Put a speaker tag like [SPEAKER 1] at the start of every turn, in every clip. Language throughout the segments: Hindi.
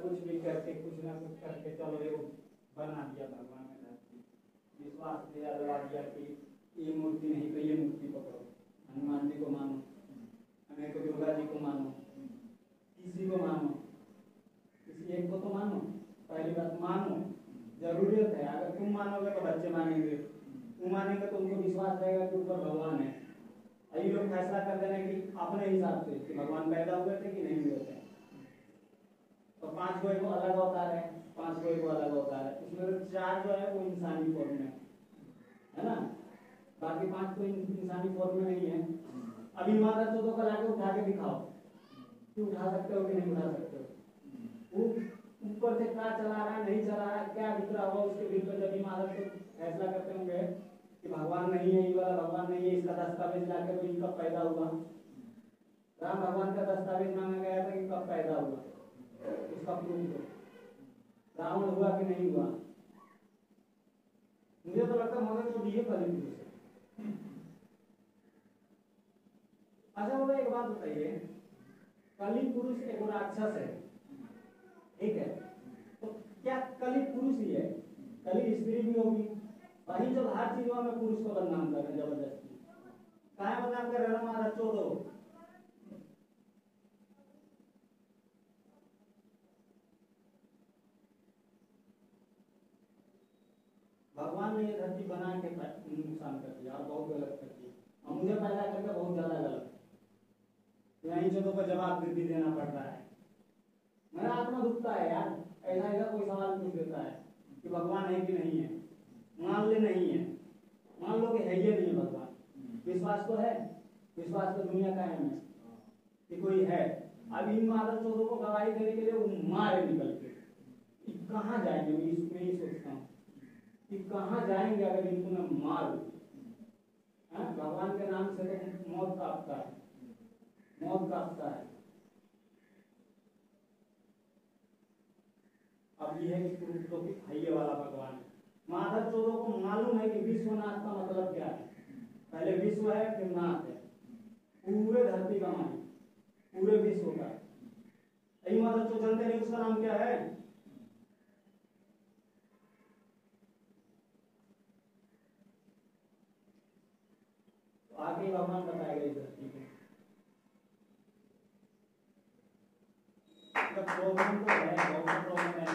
[SPEAKER 1] कुछ भी करके कुछ ना कुछ करके चलो ये बना दिया भगवान ने धरती, विश्वास दिला दिया कि ये मूर्ति नहीं तो ये मूर्ति पकड़ो, हनुमान जी को मानो, हमें को दुर्गा जी को मानो, किसी को मानो, किसी एक को तो मानो। पहली बात मानो, जरूरत है। अगर तुम मानोगे तो बच्चे मानेंगे, तुम मानेंगे तो उनको विश्वास रहेगा कि ऊपर भगवान है। अभी लोग फैसला कर दे रहे हैं कि अपने हिसाब से कि भगवान पैदा हुए थे कि नहीं हुए थे। तो 5 को एक अलग अवतार है, 5 को एक अलग अवतार है, उसमें 4 जो है वो इंसानी फॉर्म में है ना, बाकी 5 तो इंसानी फॉर्म में नहीं है। अभी माता चौदह को लाके उठा के दिखाओ कि उठा सकते हो कि नहीं उठा सकते हो। वो ऊपर से क्या चला रहा है नहीं चला रहा है, क्या दिख रहा होगा उसके दिल पर, जब माता तो फैसला करते होंगे कि भगवान नहीं है, ये वाला भगवान नहीं है, इसका दस्तावेज लाके तो ये कब पैदा हुआ। राम भगवान का दस्तावेज मांगा गया था कि कब पैदा हुआ, उसका प्रूफ दो। रावण हुआ कि नहीं हुआ। मुझे तो लगता है मगर तो ये कली पुरुष है। अच्छा बोला, एक बात बताइए, कली पुरुष एक राक्षस है, ठीक है, तो क्या कली पुरुष ही है? कली स्त्री भी होगी। वही जब हर चीजों में पुरुष को बदनाम कर रहे हैं जबरदस्ती, कहाँ बदनाम कर रहे हैं? हमारा चोदो भगवान ने ये धरती बना के नुकसान कर दिया और बहुत गलत कर दिया, और मुझे पैदा करके बहुत ज्यादा गलत है। यही चीजों का जवाब भी देना पड़ रहा है। मेरा आत्मा दुखता है यार, ऐसा ऐसा कोई सवाल पूछ देता है कि भगवान है कि नहीं है। मान ले नहीं है, मान लो कि है ये नहीं भगवान, विश्वास तो है, विश्वास तो दुनिया का है कि कोई है। अब इन मादर चौधों को गवाही देने के लिए वो मारे निकल के कहाँ जाएंगे? मैं इसमें सोचता हूँ कि कहाँ जाएंगे अगर इनको मैं मार दूं। भगवान के नाम से तो मौत कांपता है, मौत कांपता है। अब ये है कि तो हइये वाला भगवान है। माधव चौधों को मालूम है कि विश्वनाथ का मतलब क्या है। पहले विश्व है फिर नाथ है, पूरे धरती का मालिक, पूरे विश्व का। यही माधव चौधरी जानते नहीं उसका नाम क्या है? तो आगे भगवान बताएगा इस धरती को। प्रॉब्लम तो है, बहुत प्रॉब्लम है।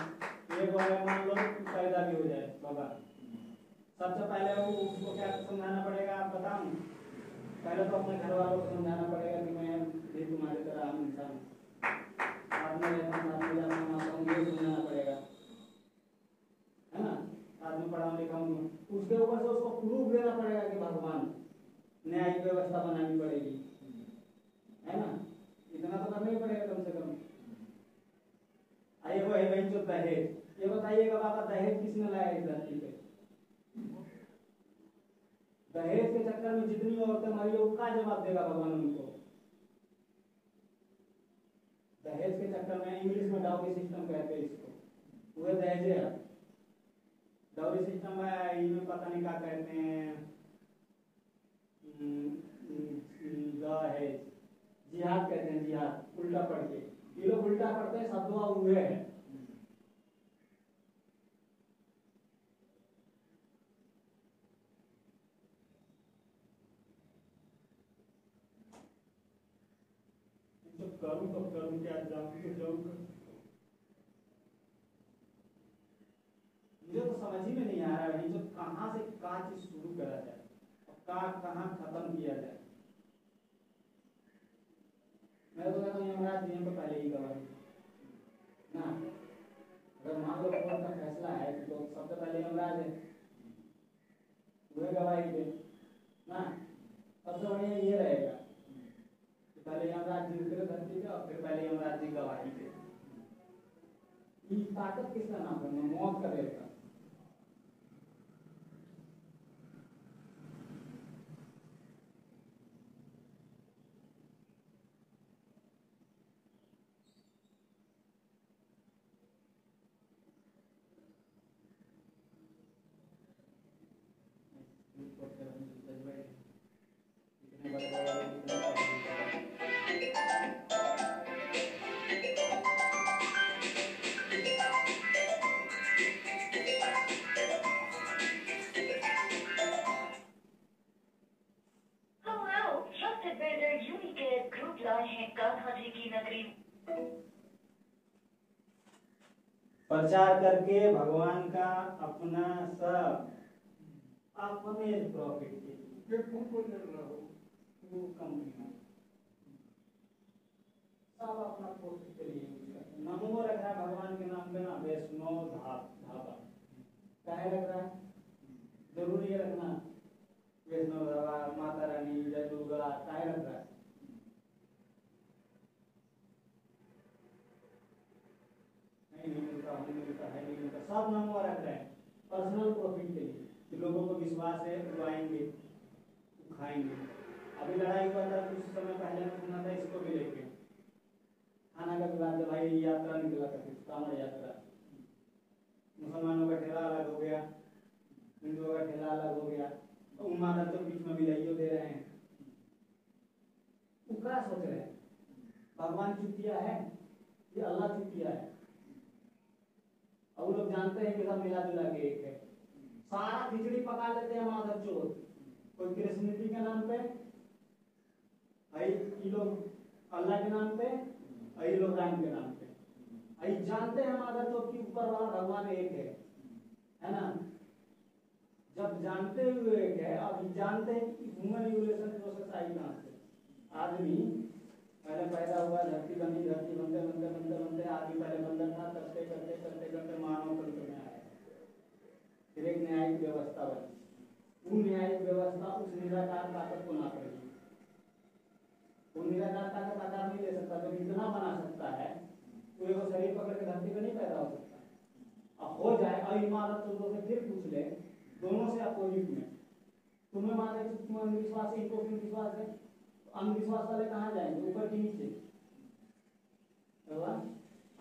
[SPEAKER 1] एक बार मान लो पैदा भी हो जाए बाबा, सबसे पहले वो उसको क्या समझाना पड़ेगा आप बताओ। पहले तो अपने घर वालों को समझाना पड़ेगा कि मैं भी तुम्हारी तरह आम इंसान हूँ, साथ में रहना, साथ में जाना, माता हूँ, ये समझाना पड़ेगा, है ना। साथ में पढ़ाऊँ लिखाऊँ, उसके ऊपर से उसको प्रूफ देना पड़ेगा कि भगवान, न्यायिक व्यवस्था बनानी पड़ेगी, है ना। इतना तो करना ही पड़ेगा कम से कम। आइए वो है वही जो दहेज, ये बताइएगा बाबा दहेज किसने लाया इस धरती पे? दहेज के चक्कर में जितनी औरतें मरी है उसका जवाब देगा भगवान उनको। दहेज के चक्कर में इंग्लिश में डाउरी सिस्टम कहते हैं इसको, वो दहेज है। डाउरी सिस्टम है, इनमें पता नहीं क्या कहते हैं, दहेज जिहाद कहते हैं, जिहाद उल्टा पढ़ के। ये लोग उल्टा पढ़ते हैं, शब्दों हुए हैं। करूं तो करूं क्या, जाऊं तो जाऊं। मुझे तो समझ ही में नहीं आ रहा है जो कहां से क्या चीज शुरू करा जाए और कहां खत्म किया जाए। मैं तो कहता हूँ यमराज जी को पहले ही गवाही ना। अगर मान लो कोर्ट का फैसला है तो सबसे पहले यमराज है, वह गवाही दे ना। सबसे बढ़िया ये रहेगा कि पहले यमराज जी उतरे धरती पे और फिर पहले यमराज जी गवाही दे। ये ताकत किसका नाम है? मौत का देवता।
[SPEAKER 2] लाए हैं कान्हा जी की नगरी।
[SPEAKER 1] प्रचार करके भगवान का अपना सब अपने प्रॉफिट के लिए वो कंपनी में सब अपना प्रॉफिट के लिए यूज करते हैं। नमो रख रहा है भगवान के नाम पे ना, वैष्णो ढाबा काहे रख रहा है? जरूरी है रखना वैष्णो ढाबा, माता रानी, जय दुर्गा, काहे रख रहा है? नहीं मिलता, नहीं मिलता है, नहीं मिलता, सब नमो रख रहे हैं पर्सनल प्रॉफिट के लिए कि लोगों को विश्वास है वो आएंगे वो खाएंगे। अभी लड़ाई हुआ था कुछ समय पहले में सुना था इसको भी लेके खाना का विवाद, जब भाई यात्रा निकला करती कांवड़ यात्रा, मुसलमानों का ठेला अलग हो गया, हिंदुओं का ठेला अलग हो गया, तो उन माता तो बीच में मिलाइयो दे रहे हैं। वो क्या सोच रहे हैं? भगवान चुतिया है कि अल्लाह चुतिया है? और वो लोग जानते हैं कि सब मिला जुला के एक है। सारा खिचड़ी पका लेते हैं माधव चोर, कोई कृष्णनीति के नाम पे, ये लोग अल्लाह के नाम पे, ये लोग राम के नाम पे। जानते हैं माधव चोर की ऊपर वाला भगवान एक है ना? जब जानते हुए एक है, अब जानते हैं कि ह्यूमन इवोल्यूशन प्रोसेस आई कहाँ से। आदमी पहले पैदा हुआ, धरती बनी, धरती बनते बनते बनते बनते आदमी पहले बंदर था, करते करते करते करते मानव तंत्र में आया, फिर एक न्यायिक व्यवस्था बनी। वो न्यायिक व्यवस्था उस निराकार ताकत को नाप रही है। वो निराकार ताकत आकार नहीं ले सकता, जब इतना बना सकता है तो एक शरीर पकड़ के धरती पर नहीं पैदा हो सकता। अब हो जाए और इमारत चौदह से फिर पूछ ले, दोनों से अपोजिट में, तुम्हें माने तुम अंधविश्वास है, इनको विश्वास है, अंधविश्वास वाले कहाँ जाएंगे? ऊपर के नीचे?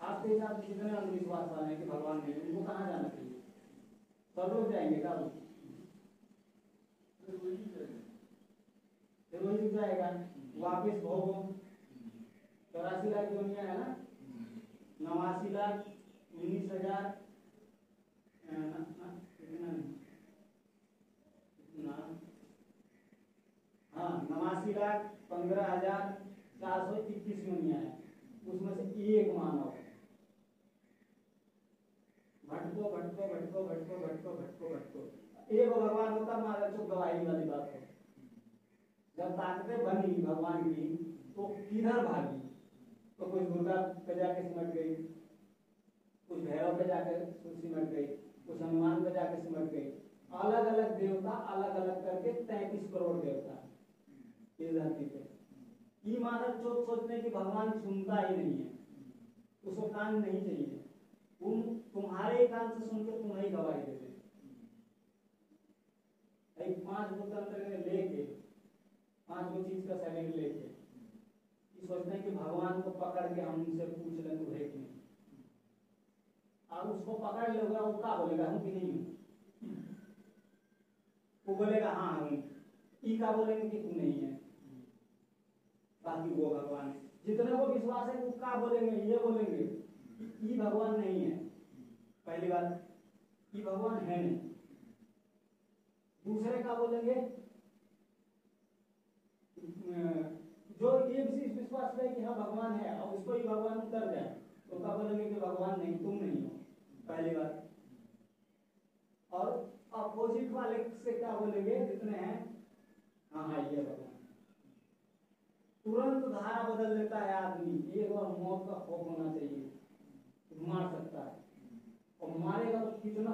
[SPEAKER 1] आपके हिसाब से जितने अंधविश्वास वाले हैं कि भगवान नहीं, उनको कहाँ जाना चाहिए? सब लोग जाएंगे क्या? फिर वही जुट जाएगा वापिस भोगो। 84 लाख दुनिया है ना, 89,19,000 हाँ 89,15,421 दुनिया है, उसमें से एक मानव। भटको भटको भटको भटको भटको भटको भटको, एक भगवान होता महाराज तो गवाही वाली बात है। जब ताकतें बनी भगवान की तो किधर भागी? तो कुछ दुर्गा पे जाके सिमट गई, कुछ भैरव पे जाके सिमट गई, कुछ हनुमान पे जाके सिमट गई। अलग अलग देवता अलग अलग करके 33 करोड़ देवता इस धरती पे। ये मानव जो सोचते हैं कि भगवान सुनता ही नहीं है, उसको कान नहीं चाहिए, तुम्हारे कान से सुन के तुम्हें गवाही देते। 5 गो तंत्र लेके, 5 गो चीज का शरीर लेके सोचते हैं कि भगवान को पकड़ के हम उनसे पूछ लें तो है कि नहीं। आप उसको पकड़ लोगे, वो क्या बोलेगा? हम कि नहीं हूं। वो बोलेगा हाँ हूं। ई का बोलेंगे कि तू नहीं है। बाकी वो भगवान जितने को विश्वास है वो क्या बोलेंगे? ये बोलेंगे ई भगवान नहीं है। पहली बात, ई भगवान है नहीं। दूसरे का बोलेंगे जो ये विश्वास है कि हाँ भगवान है और उसको ही भगवान उतर जाए तो क्या बोलेंगे कि भगवान नहीं, तुम नहीं हो। पहली बात। और अपोजिट वाले से क्या बोलेंगे जितने हैं? हाँ हाँ ये भगवान। तुरंत धारा बदल देता है आदमी। एक बार मौत का खौफ होना चाहिए, मार सकता है और मारेगा तो कितना?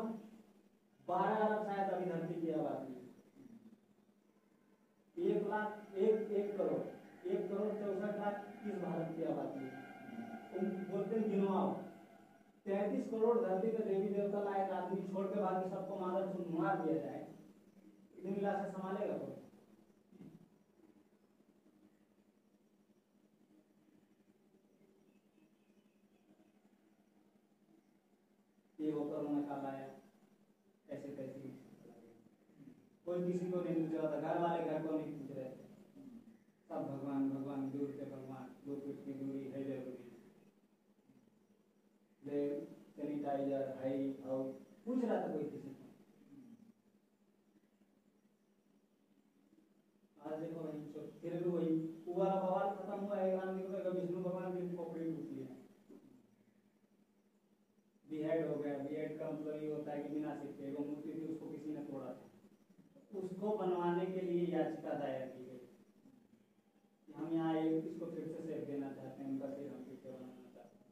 [SPEAKER 1] 12 अरब शायद अभी धरती की आबादी, 1 लाख 1 करोड़ 1,64,00,000 इस भारत की आबादी है। बोलते हैं गिनवाओ, 33 करोड़ धरती पे देवी देवता लायक आदमी छोड़ के बाकी सबको मार दिया जाए, इतनी मिला से संभालेगा कोई? ये वो कोरोना काल आया, ऐसे कैसे कोई किसी को नहीं पूछ रहा था, घर वाले घर को नहीं पूछ रहे थे, सब भगवान भगवान, दूर से भगवान, 2 फीट की दूरी है जरूरी, सैनिटाइजर है और पूछ रहा था कोई किसी को? आज देखो फिर भी वही वाला बवाल खत्म हुआ है बीएड हो गया, बीएड का मतलब ये होता है कि बिना सीखे वो मूर्ति थी उसको किसी ने तोड़ा था, उसको बनवाने के लिए याचिका दायर की गई। हम यहाँ इसको फिर से सेव देना चाहते हैं, उनका सिर हम फिर से बनाना चाहते हैं।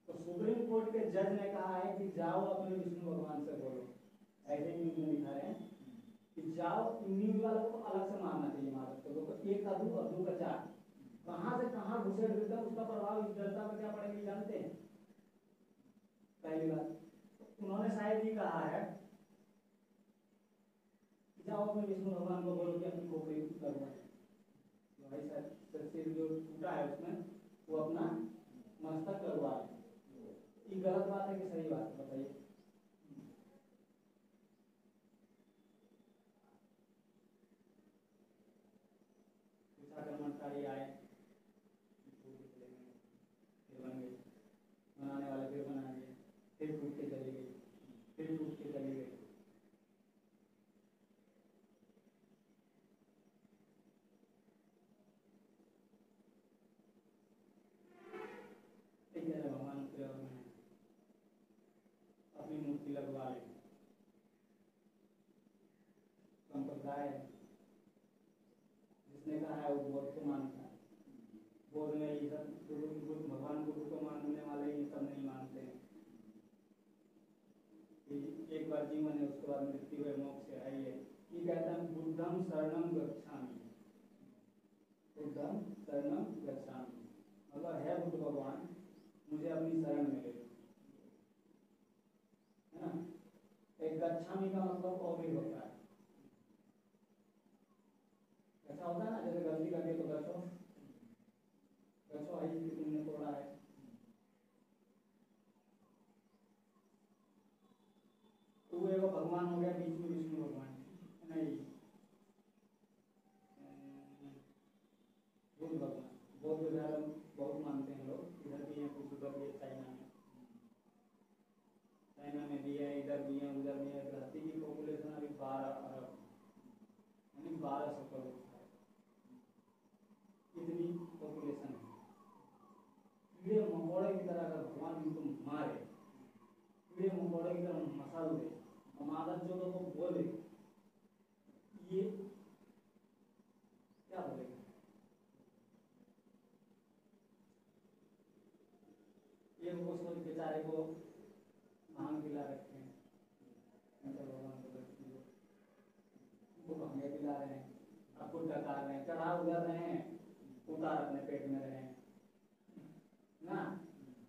[SPEAKER 1] तो सुप्रीम कोर्ट के जज ने कहा है कि जाओ अपने विष्णु भगवान से बोलो, ऐसे न्यूज में दिखा रहे हैं कि जाओ, न्यूज वालों को अलग से मारना चाहिए मारत को, तो एक का दो और दो का चार, कहाँ से कहाँ घुसेड़ देते हैं, उसका प्रभाव इस जनता पर क्या पड़ेगा जानते हैं। पहली बात उन्होंने शायद ये कहा है कि जाओ अपने विष्णु भगवान को बोलो कि अपनी खोपड़ी लगवाए, भाई साहब सिर जो टूटा है उसमें वो अपना मस्तक लगवा ले। ये गलत बात है कि सही बात है बताइए। कुछ आक्रमणकारी आए, फिर बन गई, बनाने वाले फिर बना दिए, फिर टूट के चली गई, फिर टूट के चली गई। भगवान अपनी मूर्ति लगवा ले, संप्रदाय जिसने कहा है वो बौद्ध को मानता है, बौद्ध में ये सब बुद्ध भगवान बुद्ध को मानने वाले ये सब नहीं मानते हैं। एक बार जीवन है उसके बाद मृत्यु है, मोक्ष है, ये कहता है बुद्धम शरणम गच्छामि, बुद्धम शरणम गच्छामि, मतलब है बुद्ध भगवान मुझे अपनी शरण में ले लो, है ना। एक गच्छामि का मतलब और भी होता है, ऐसा होता है ना, जैसे गलती करके तो गच्छो, गच्छो आई कि तुमने तोड़ा है। तो वो एगो भगवान हो गया बीच में विष्णु भगवान, नहीं बुद्ध भगवान, बौद्ध धर्म बहुत मानते हैं लोग, इधर भी है कुछ, उधर भी है, चाइना में भी है, इधर भी है, उधर भी है। धरती की पॉपुलेशन अभी 12 अरब यानी 1200 करोड़ है, इतनी पॉपुलेशन है। कीड़े मकोड़े की तरह अगर भगवान इनको मारे, कीड़े मकोड़े की तरह मसल दे, मादक जो तो बोले, ये क्या बोलेगा। ये वो सोच बेचारे को भांग पिला रखे हैं, भगवान को भंगे पिला रहे हैं, आपको डका रहे हैं, चढ़ा उधर रहे हैं, उतार अपने पेट में रहे हैं ना।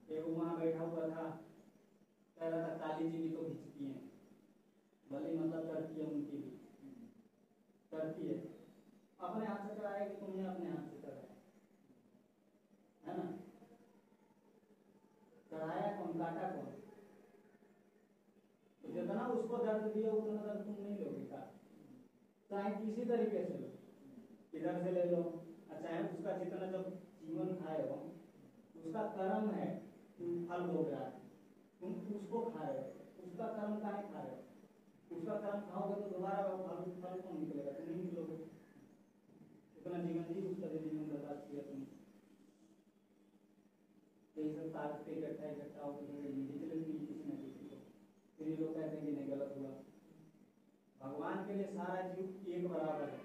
[SPEAKER 1] एक वहां बैठा हुआ था, कह रहा था काली जी भी तो खिंचती हैं, भले मतलब करती है, उनकी भी करती है, अपने हाथ से चढ़ाया कि तुमने अपने हाथ से चढ़ाया, है ना। चढ़ाया कौन, काटा कौन, तो जितना उसको दर्द दिया उतना दर्द तुम नहीं लोगे का, चाहे किसी तरीके से लो, इधर से ले लो, चाहे उसका जितना जब जीवन खाए हो, उसका कर्म है फल हो गया, तुम उसको खा रहे हो, उसका कर्म काहे खा रहे हो, उसका कर्म खाओगे तो दोबारा वो फल कौन निकलेगा, तुम नहीं निकलोगे। इतना जीवन जी उसका जीवन बर्बाद किया तुम, यही सब ताकत इकट्ठा होकर किसी न किसी को, फिर ये लोग कहते हैं कि नहीं गलत हुआ। भगवान के लिए सारा जीव एक बराबर है,